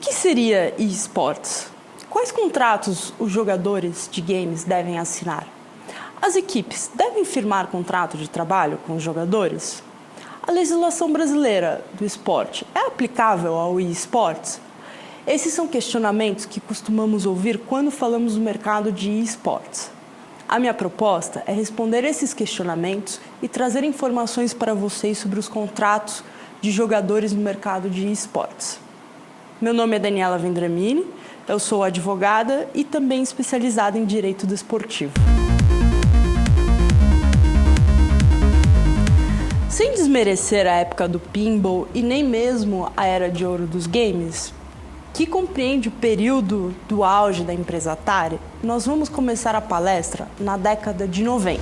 que seria eSports? Quais contratos os jogadores de games devem assinar? As equipes devem firmar contrato de trabalho com os jogadores? A legislação brasileira do esporte é aplicável ao eSports? Esses são questionamentos que costumamos ouvir quando falamos do mercado de eSports. A minha proposta é responder esses questionamentos e trazer informações para vocês sobre os contratos de jogadores no mercado de eSports. Meu nome é Daniela Vendramini, eu sou advogada e também especializada em Direito Desportivo. Sem desmerecer a época do pinball e nem mesmo a era de ouro dos games, que compreende o período do auge da empresa Atari, nós vamos começar a palestra na década de 90.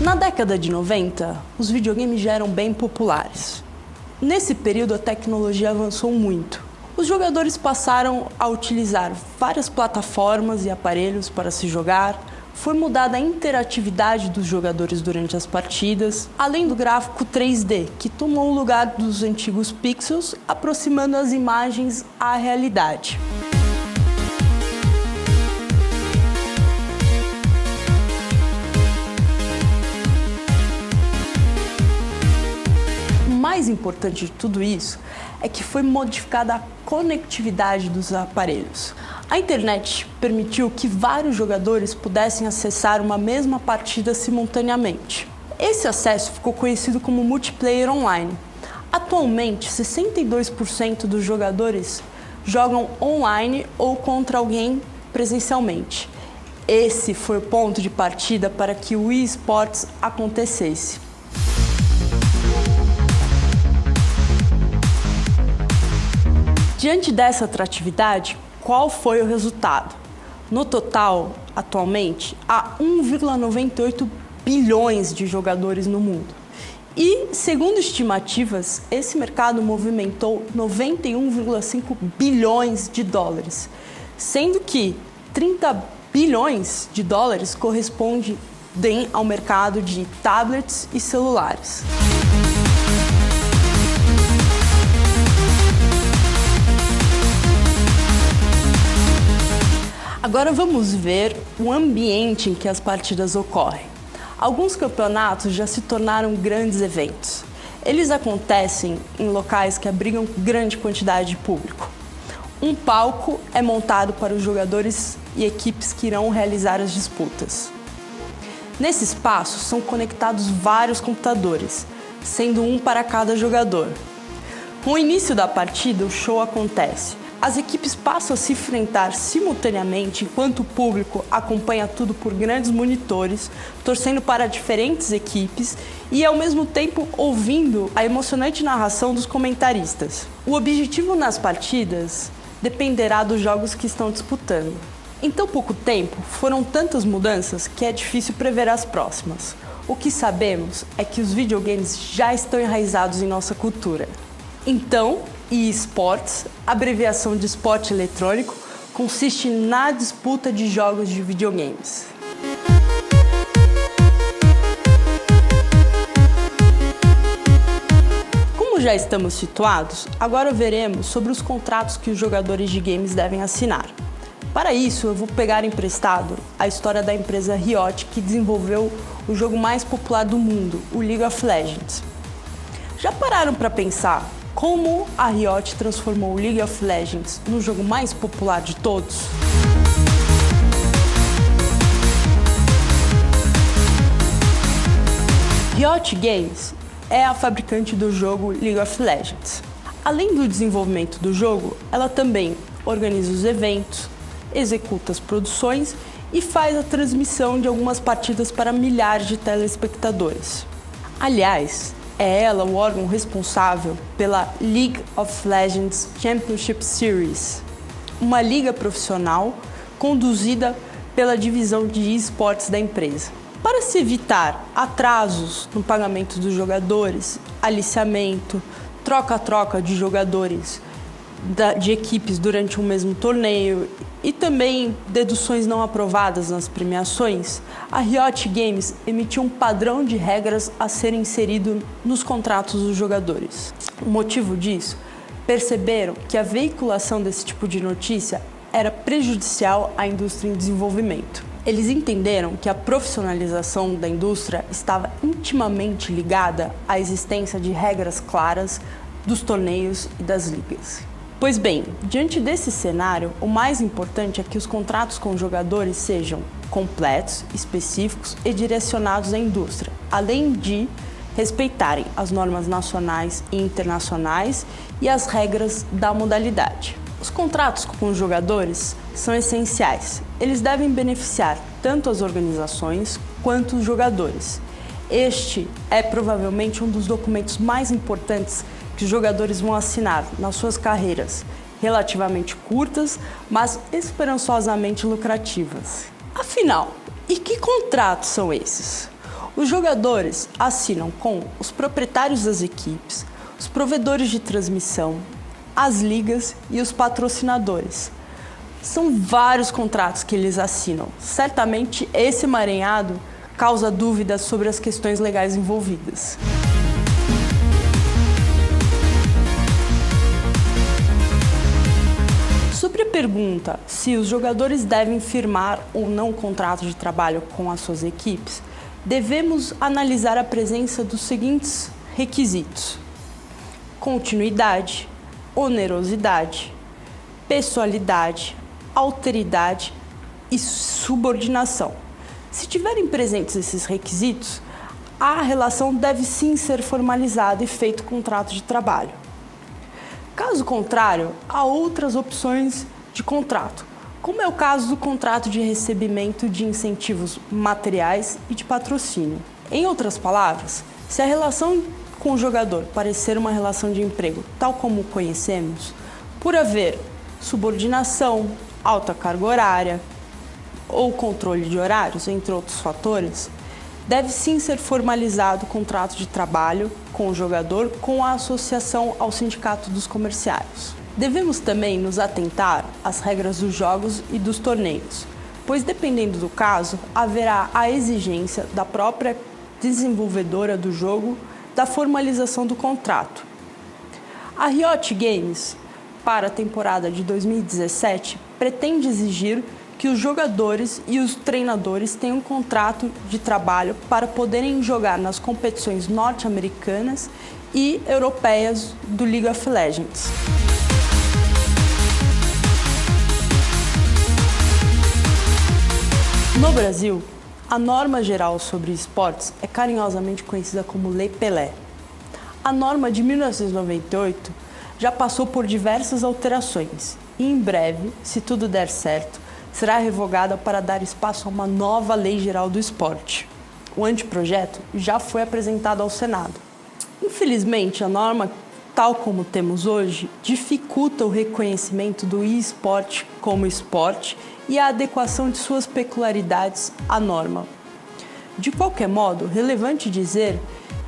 Na década de 90, os videogames já eram bem populares. Nesse período, a tecnologia avançou muito. Os jogadores passaram a utilizar várias plataformas e aparelhos para se jogar, foi mudada a interatividade dos jogadores durante as partidas, além do gráfico 3D, que tomou o lugar dos antigos pixels, aproximando as imagens à realidade. O mais importante de tudo isso é que foi modificada a conectividade dos aparelhos. A internet permitiu que vários jogadores pudessem acessar uma mesma partida simultaneamente. Esse acesso ficou conhecido como multiplayer online. Atualmente, 62% dos jogadores jogam online ou contra alguém presencialmente. Esse foi o ponto de partida para que o eSports acontecesse. Diante dessa atratividade, qual foi o resultado? No total, atualmente, há 1,98 bilhões de jogadores no mundo. E, segundo estimativas, esse mercado movimentou 91,5 bilhões de dólares, sendo que 30 bilhões de dólares correspondem ao mercado de tablets e celulares. Agora vamos ver o ambiente em que as partidas ocorrem. Alguns campeonatos já se tornaram grandes eventos. Eles acontecem em locais que abrigam grande quantidade de público. Um palco é montado para os jogadores e equipes que irão realizar as disputas. Nesse espaço são conectados vários computadores, sendo um para cada jogador. Com o início da partida, o show acontece. As equipes passam a se enfrentar simultaneamente enquanto o público acompanha tudo por grandes monitores, torcendo para diferentes equipes e, ao mesmo tempo, ouvindo a emocionante narração dos comentaristas. O objetivo nas partidas dependerá dos jogos que estão disputando. Em tão pouco tempo, foram tantas mudanças que é difícil prever as próximas. O que sabemos é que os videogames já estão enraizados em nossa cultura. Então, eSports, abreviação de esporte eletrônico, consiste na disputa de jogos de videogames. Como já estamos situados, agora veremos sobre os contratos que os jogadores de games devem assinar. Para isso, eu vou pegar emprestado a história da empresa Riot, que desenvolveu o jogo mais popular do mundo, o League of Legends. Já pararam para pensar como a Riot transformou o League of Legends no jogo mais popular de todos? Riot Games é a fabricante do jogo League of Legends. Além do desenvolvimento do jogo, ela também organiza os eventos, executa as produções e faz a transmissão de algumas partidas para milhares de telespectadores. Aliás, é ela o órgão responsável pela League of Legends Championship Series, uma liga profissional conduzida pela divisão de esportes da empresa. Para se evitar atrasos no pagamento dos jogadores, aliciamento, troca-troca de jogadores de equipes durante um mesmo torneio e também deduções não aprovadas nas premiações, a Riot Games emitiu um padrão de regras a ser inserido nos contratos dos jogadores. O motivo disso? Perceberam que a veiculação desse tipo de notícia era prejudicial à indústria em desenvolvimento. Eles entenderam que a profissionalização da indústria estava intimamente ligada à existência de regras claras dos torneios e das ligas. Pois bem, diante desse cenário, o mais importante é que os contratos com os jogadores sejam completos, específicos e direcionados à indústria, além de respeitarem as normas nacionais e internacionais e as regras da modalidade. Os contratos com os jogadores são essenciais. Eles devem beneficiar tanto as organizações quanto os jogadores. Este é provavelmente um dos documentos mais importantes que os jogadores vão assinar nas suas carreiras, relativamente curtas, mas esperançosamente lucrativas. Afinal, e que contratos são esses? Os jogadores assinam com os proprietários das equipes, os provedores de transmissão, as ligas e os patrocinadores. São vários contratos que eles assinam. Certamente esse emaranhado causa dúvidas sobre as questões legais envolvidas. Sobre a pergunta se os jogadores devem firmar ou não contrato de trabalho com as suas equipes, devemos analisar a presença dos seguintes requisitos: continuidade, onerosidade, pessoalidade, alteridade e subordinação. Se tiverem presentes esses requisitos, a relação deve sim ser formalizada e feito contrato de trabalho. Caso contrário, há outras opções de contrato, como é o caso do contrato de recebimento de incentivos materiais e de patrocínio. Em outras palavras, se a relação com o jogador parecer uma relação de emprego tal como conhecemos, por haver subordinação, alta carga horária ou controle de horários, entre outros fatores, deve sim ser formalizado o contrato de trabalho com o jogador com a associação ao sindicato dos comerciários. Devemos também nos atentar às regras dos jogos e dos torneios, pois dependendo do caso, haverá a exigência da própria desenvolvedora do jogo da formalização do contrato. A Riot Games, para a temporada de 2017, pretende exigir que os jogadores e os treinadores tenham um contrato de trabalho para poderem jogar nas competições norte-americanas e europeias do League of Legends. No Brasil, a norma geral sobre esportes é carinhosamente conhecida como Lei Pelé. A norma de 1998 já passou por diversas alterações e em breve, se tudo der certo, será revogada para dar espaço a uma nova Lei Geral do Esporte. O anteprojeto já foi apresentado ao Senado. Infelizmente, a norma, tal como temos hoje, dificulta o reconhecimento do e-esporte como esporte e a adequação de suas peculiaridades à norma. De qualquer modo, relevante dizer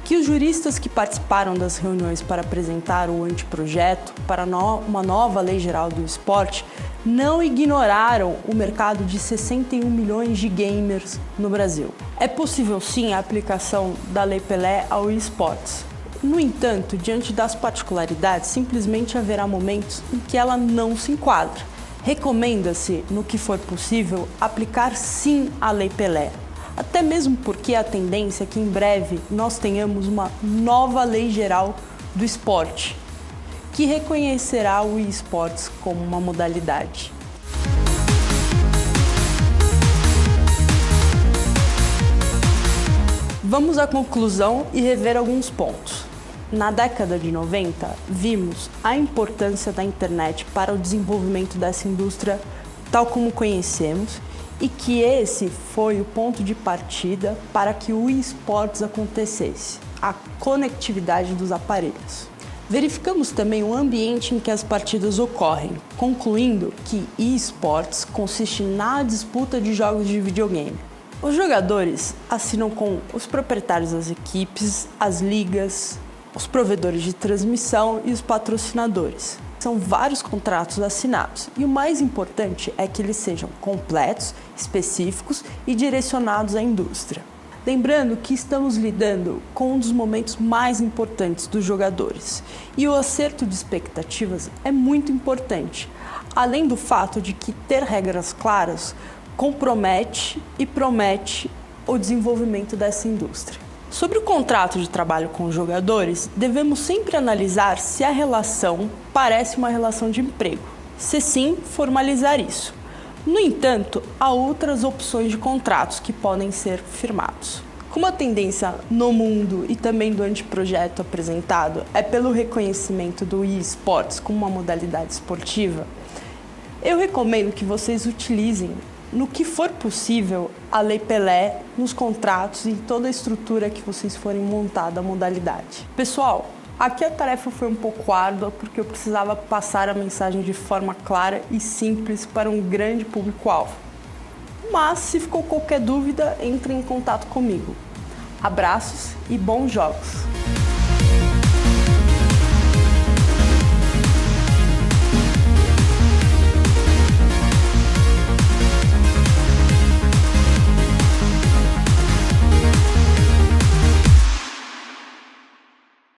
que os juristas que participaram das reuniões para apresentar o anteprojeto para uma nova Lei Geral do Esporte não ignoraram o mercado de 61 milhões de gamers no Brasil. É possível sim a aplicação da Lei Pelé ao esportes. No entanto, diante das particularidades, simplesmente haverá momentos em que ela não se enquadra. Recomenda-se, no que for possível, aplicar sim a Lei Pelé. Até mesmo porque a tendência é que em breve nós tenhamos uma nova Lei Geral do Esporte, que reconhecerá o esportes como uma modalidade. Vamos à conclusão e rever alguns pontos. Na década de 90, vimos a importância da internet para o desenvolvimento dessa indústria tal como conhecemos e que esse foi o ponto de partida para que o esportes acontecesse, a conectividade dos aparelhos. Verificamos também o ambiente em que as partidas ocorrem, concluindo que esportes consiste na disputa de jogos de videogame. Os jogadores assinam com os proprietários das equipes, as ligas, os provedores de transmissão e os patrocinadores. São vários contratos assinados e o mais importante é que eles sejam completos, específicos e direcionados à indústria. Lembrando que estamos lidando com um dos momentos mais importantes dos jogadores e o acerto de expectativas é muito importante, além do fato de que ter regras claras compromete e promete o desenvolvimento dessa indústria. Sobre o contrato de trabalho com os jogadores, devemos sempre analisar se a relação parece uma relação de emprego. Se sim, formalizar isso. No entanto, há outras opções de contratos que podem ser firmados. Como a tendência no mundo e também do anteprojeto apresentado é pelo reconhecimento do eSports como uma modalidade esportiva, eu recomendo que vocês utilizem, no que for possível, a Lei Pelé nos contratos e em toda a estrutura que vocês forem montar da modalidade. Pessoal, aqui a tarefa foi um pouco árdua porque eu precisava passar a mensagem de forma clara e simples para um grande público-alvo. Mas, se ficou qualquer dúvida, entre em contato comigo. Abraços e bons jogos!